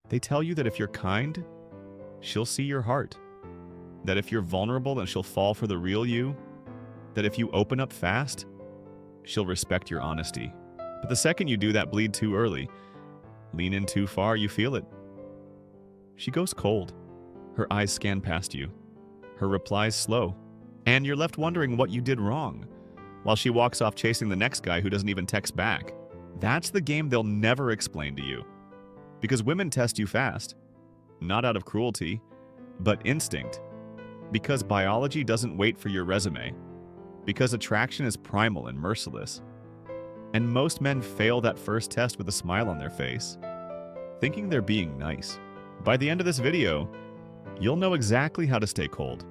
They tell you that if you're kind, she'll see your heart. That if you're vulnerable and she'll fall for the real you. That if you open up fast, she'll respect your honesty. But the second you do that, bleed too early, lean in too far, you feel it. She goes cold. Her eyes scan past you. Her replies slow. And you're left wondering what you did wrong, while she walks off chasing the next guy who doesn't even text back. That's the game they'll never explain to you. Because women test you fast. Not out of cruelty, but instinct. Because biology doesn't wait for your resume. Because attraction is primal and merciless. And most men fail that first test with a smile on their face, thinking they're being nice. By the end of this video, you'll know exactly how to stay cold,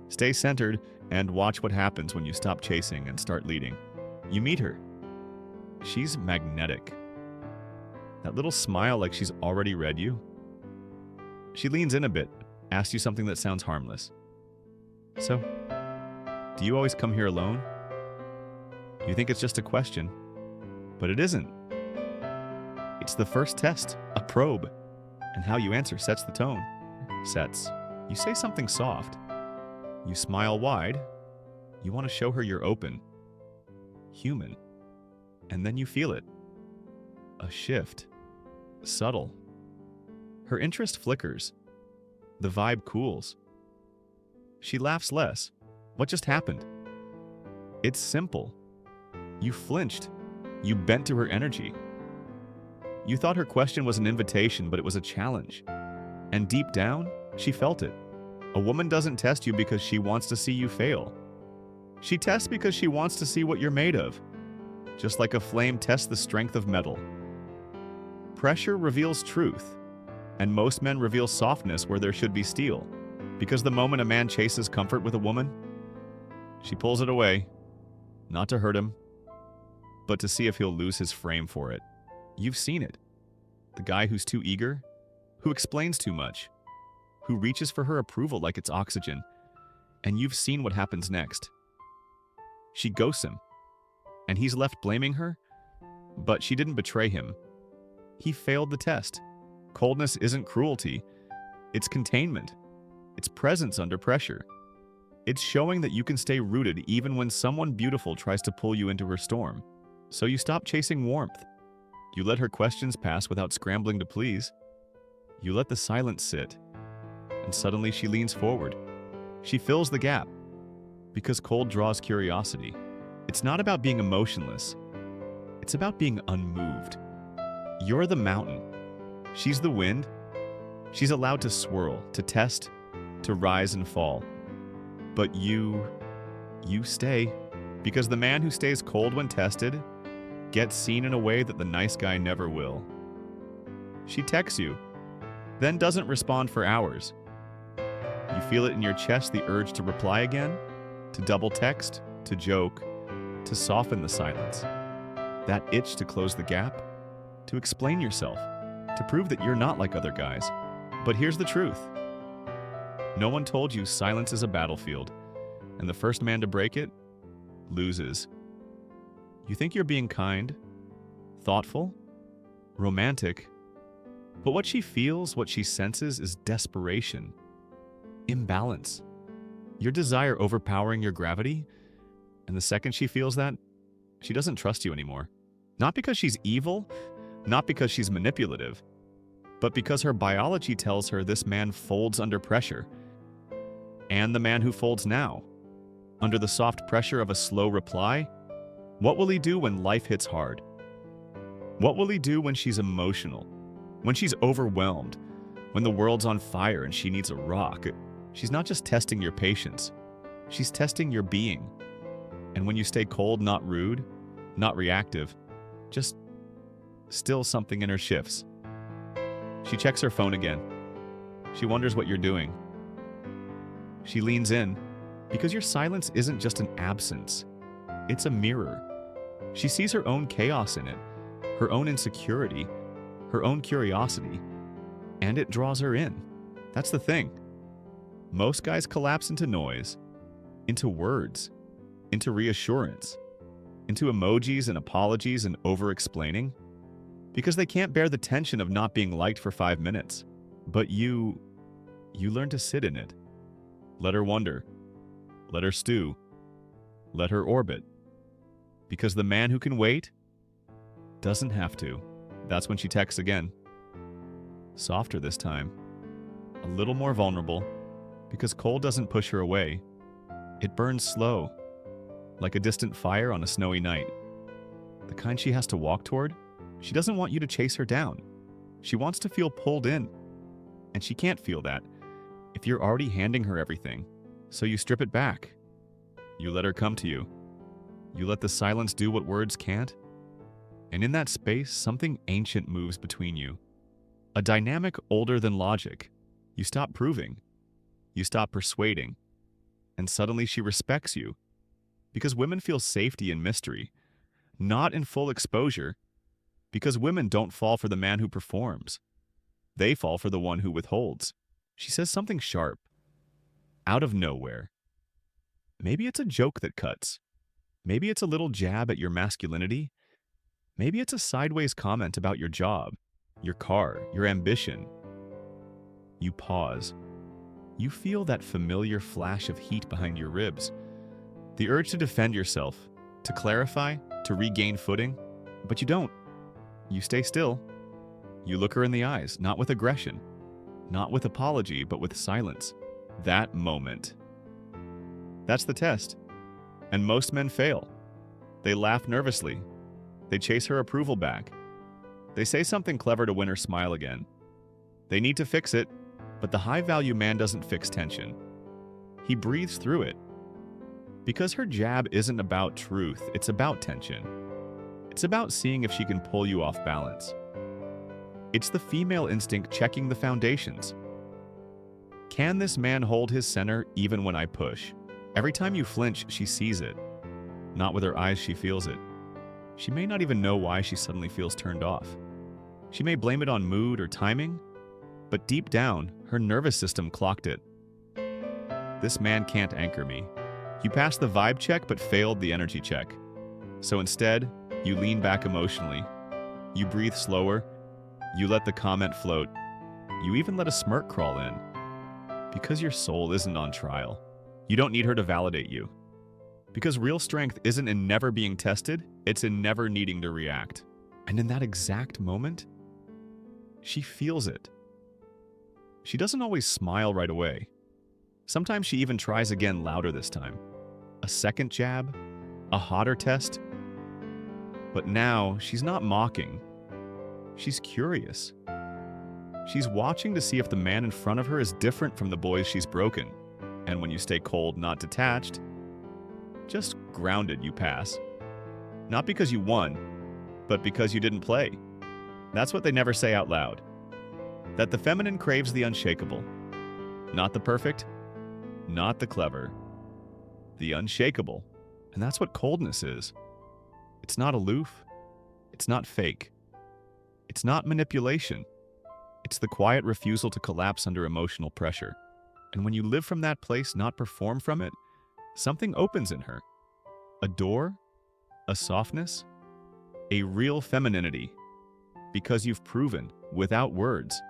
stay centered, and watch what happens when you stop chasing and start leading. You meet her. She's magnetic. That little smile like she's already read you. She leans in a bit, asks you something that sounds harmless. So, do you always come here alone? You think it's just a question, but it isn't. It's the first test, a probe, and how you answer sets the tone. You say something soft. You smile wide. You want to show her you're open, human, and then you feel it. A shift, subtle. Her interest flickers. The vibe cools. She laughs less. What just happened? It's simple. You flinched. You bent to her energy. You thought her question was an invitation, but it was a challenge. And deep down, she felt it. A woman doesn't test you because she wants to see you fail. She tests because she wants to see what you're made of. Just like a flame tests the strength of metal. Pressure reveals truth, and most men reveal softness where there should be steel. Because the moment a man chases comfort with a woman, she pulls it away, not to hurt him, but to see if he'll lose his frame for it. You've seen it. The guy who's too eager, who explains too much, who reaches for her approval like it's oxygen. And you've seen what happens next. She ghosts him, and he's left blaming her, but she didn't betray him. He failed the test. Coldness isn't cruelty. It's containment. It's presence under pressure. It's showing that you can stay rooted even when someone beautiful tries to pull you into her storm. So you stop chasing warmth. You let her questions pass without scrambling to please. You let the silence sit. And suddenly she leans forward. She fills the gap. Because cold draws curiosity. It's not about being emotionless. It's about being unmoved. You're the mountain. She's the wind. She's allowed to swirl, to test, to rise and fall. But you stay. Because the man who stays cold when tested gets seen in a way that the nice guy never will. She texts you, then doesn't respond for hours. You feel it in your chest, the urge to reply again, to double text, to joke, to soften the silence. That itch to close the gap, to explain yourself, to prove that you're not like other guys. But here's the truth. No one told you silence is a battlefield, and the first man to break it loses. You think you're being kind, thoughtful, romantic, but what she feels, what she senses is desperation, imbalance, your desire overpowering your gravity, and the second she feels that, she doesn't trust you anymore. Not because she's evil, not because she's manipulative, but because her biology tells her this man folds under pressure. And the man who folds now, under the soft pressure of a slow reply, what will he do when life hits hard? What will he do when she's emotional? When she's overwhelmed? When the world's on fire and she needs a rock? She's not just testing your patience. She's testing your being. And when you stay cold, not rude, not reactive, just still, something in her shifts. She checks her phone again. She wonders what you're doing. She leans in, because your silence isn't just an absence. It's a mirror. She sees her own chaos in it, her own insecurity, her own curiosity, and it draws her in. That's the thing. Most guys collapse into noise, into words, into reassurance, into emojis and apologies and over-explaining, because they can't bear the tension of not being liked for 5 minutes. But you learn to sit in it. Let her wonder. Let her stew. Let her orbit. Because the man who can wait doesn't have to. That's when she texts again. Softer this time. A little more vulnerable. Because cold doesn't push her away. It burns slow. Like a distant fire on a snowy night. The kind she has to walk toward. She doesn't want you to chase her down. She wants to feel pulled in. And she can't feel that if you're already handing her everything. So you strip it back. You let her come to you. You let the silence do what words can't. And in that space, something ancient moves between you. A dynamic older than logic. You stop proving. You stop persuading. And suddenly she respects you. Because women feel safety in mystery. Not in full exposure. Because women don't fall for the man who performs. They fall for the one who withholds. She says something sharp. Out of nowhere. Maybe it's a joke that cuts. Maybe it's a little jab at your masculinity. Maybe it's a sideways comment about your job, your car, your ambition. You pause. You feel that familiar flash of heat behind your ribs. The urge to defend yourself, to clarify, to regain footing. But you don't. You stay still. You look her in the eyes, not with aggression, not with apology, but with silence. That moment. That's the test. And most men fail. They laugh nervously. They chase her approval back. They say something clever to win her smile again. They need to fix it, but the high-value man doesn't fix tension. He breathes through it. Because her jab isn't about truth, it's about tension. It's about seeing if she can pull you off balance. It's the female instinct checking the foundations. Can this man hold his center even when I push? Every time you flinch, she sees it. Not with her eyes, she feels it. She may not even know why she suddenly feels turned off. She may blame it on mood or timing, but deep down, her nervous system clocked it. This man can't anchor me. You passed the vibe check but failed the energy check. So instead, you lean back emotionally. You breathe slower. You let the comment float. You even let a smirk crawl in. Because your soul isn't on trial. You don't need her to validate you. Because real strength isn't in never being tested, it's in never needing to react. And in that exact moment, she feels it. She doesn't always smile right away. Sometimes she even tries again louder this time. A second jab, a hotter test. But now, she's not mocking. She's curious. She's watching to see if the man in front of her is different from the boys she's broken. And when you stay cold, not detached, just grounded, you pass. Not because you won, but because you didn't play. That's what they never say out loud. That the feminine craves the unshakable. Not the perfect, not the clever. The unshakable. And that's what coldness is. It's not aloof. It's not fake. It's not manipulation. It's the quiet refusal to collapse under emotional pressure. And when you live from that place, not perform from it, something opens in her. A door, a softness, a real femininity. Because you've proven, without words,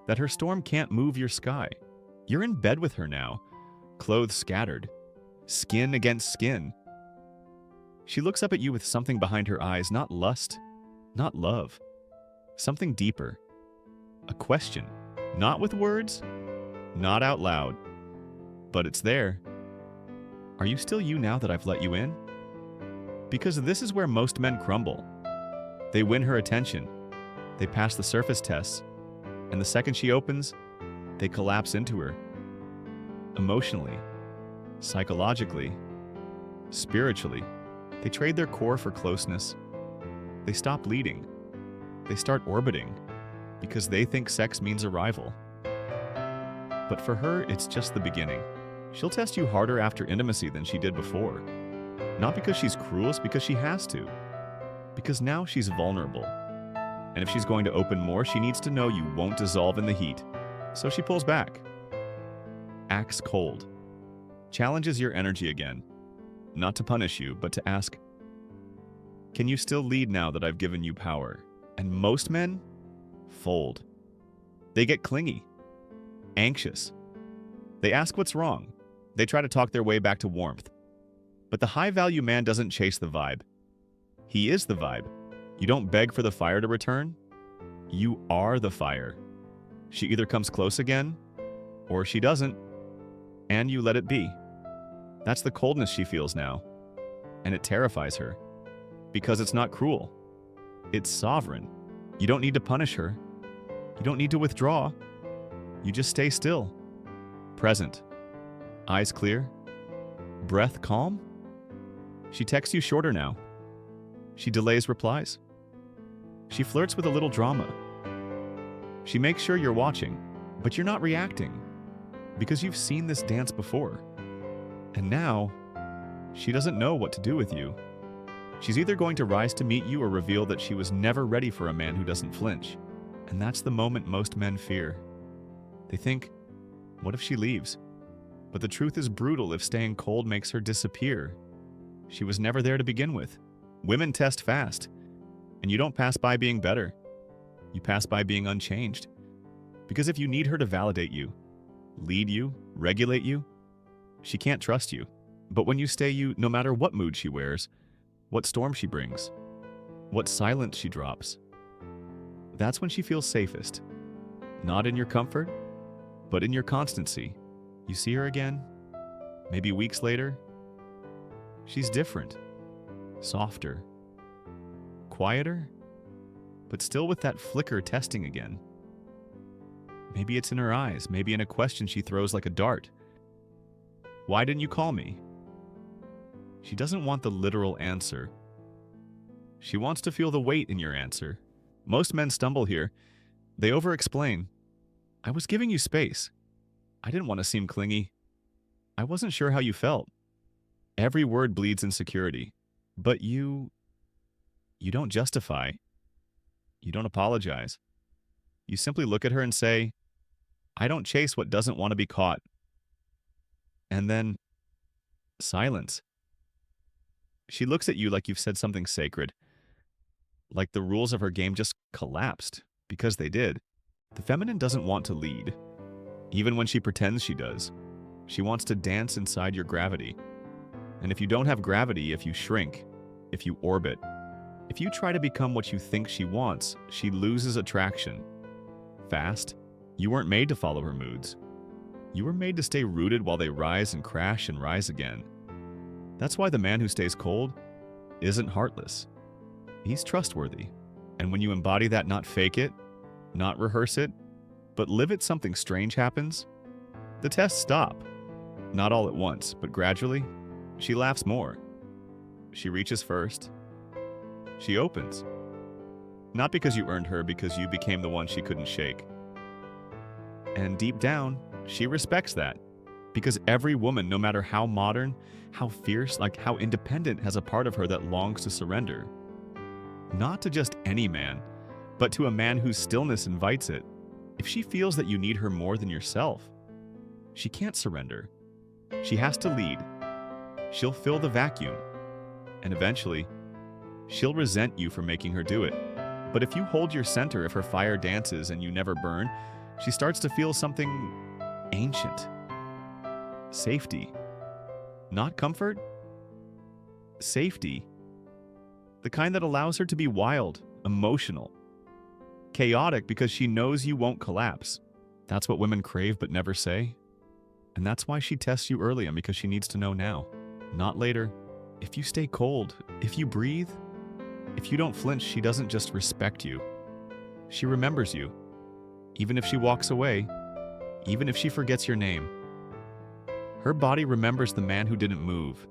that her storm can't move your sky. You're in bed with her now, clothes scattered, skin against skin. She looks up at you with something behind her eyes, not lust, not love. Something deeper. A question, not with words, not out loud, but it's there. Are you still you now that I've let you in? Because this is where most men crumble. They win her attention. They pass the surface tests. And the second she opens, they collapse into her. Emotionally, psychologically, spiritually, they trade their core for closeness. They stop leading. They start orbiting because they think sex means arrival. But for her, it's just the beginning. She'll test you harder after intimacy than she did before. Not because she's cruel, it's because she has to. Because now she's vulnerable. And if she's going to open more, she needs to know you won't dissolve in the heat. So she pulls back. Acts cold. Challenges your energy again. Not to punish you, but to ask, can you still lead now that I've given you power? And most men fold. They get clingy, anxious. They ask what's wrong. They try to talk their way back to warmth. But the high-value man doesn't chase the vibe. He is the vibe. You don't beg for the fire to return. You are the fire. She either comes close again, or she doesn't, and you let it be. That's the coldness she feels now, and it terrifies her. Because it's not cruel. It's sovereign. You don't need to punish her. You don't need to withdraw. You just stay still. Present. Eyes clear. Breath calm. She texts you shorter now. She delays replies. She flirts with a little drama. She makes sure you're watching, but you're not reacting, because you've seen this dance before. And now, she doesn't know what to do with you. She's either going to rise to meet you or reveal that she was never ready for a man who doesn't flinch. And that's the moment most men fear. They think, what if she leaves? But the truth is brutal if staying cold makes her disappear. She was never there to begin with. Women test fast, and you don't pass by being better. You pass by being unchanged. Because if you need her to validate you, lead you, regulate you, she can't trust you. But when you stay you, no matter what mood she wears, what storm she brings, what silence she drops, that's when she feels safest. Not in your comfort, but in your constancy. You see her again, maybe weeks later. She's different, softer, quieter, but still with that flicker testing again. Maybe it's in her eyes, maybe in a question she throws like a dart. Why didn't you call me? She doesn't want the literal answer. She wants to feel the weight in your answer. Most men stumble here. They over-explain. I was giving you space. I didn't want to seem clingy. I wasn't sure how you felt. Every word bleeds insecurity. But you don't justify. You don't apologize. You simply look at her and say, I don't chase what doesn't want to be caught. And then, silence. She looks at you like you've said something sacred. Like the rules of her game just collapsed, because they did. The feminine doesn't want to lead, even when she pretends she does. She wants to dance inside your gravity. And if you don't have gravity, if you shrink, if you orbit, if you try to become what you think she wants, she loses attraction. Fast, you weren't made to follow her moods. You were made to stay rooted while they rise and crash and rise again. That's why the man who stays cold isn't heartless. He's trustworthy. And when you embody that, not fake it, not rehearse it, but live it, something strange happens. The tests stop. Not all at once, but gradually. She laughs more. She reaches first. She opens. Not because you earned her, because you became the one she couldn't shake. And deep down, she respects that. Because every woman, no matter how modern, how fierce, like how independent, has a part of her that longs to surrender. Not to just any man, but to a man whose stillness invites it. If she feels that you need her more than yourself, she can't surrender. She has to lead. She'll fill the vacuum. And eventually, she'll resent you for making her do it. But if you hold your center, if her fire dances and you never burn, she starts to feel something ancient. Safety. Not comfort. Safety. The kind that allows her to be wild, emotional, chaotic because she knows you won't collapse. That's what women crave but never say. And that's why she tests you early, and because she needs to know now, not later. If you stay cold, if you breathe, if you don't flinch, she doesn't just respect you. She remembers you. Even if she walks away, even if she forgets your name. Her body remembers the man who didn't move,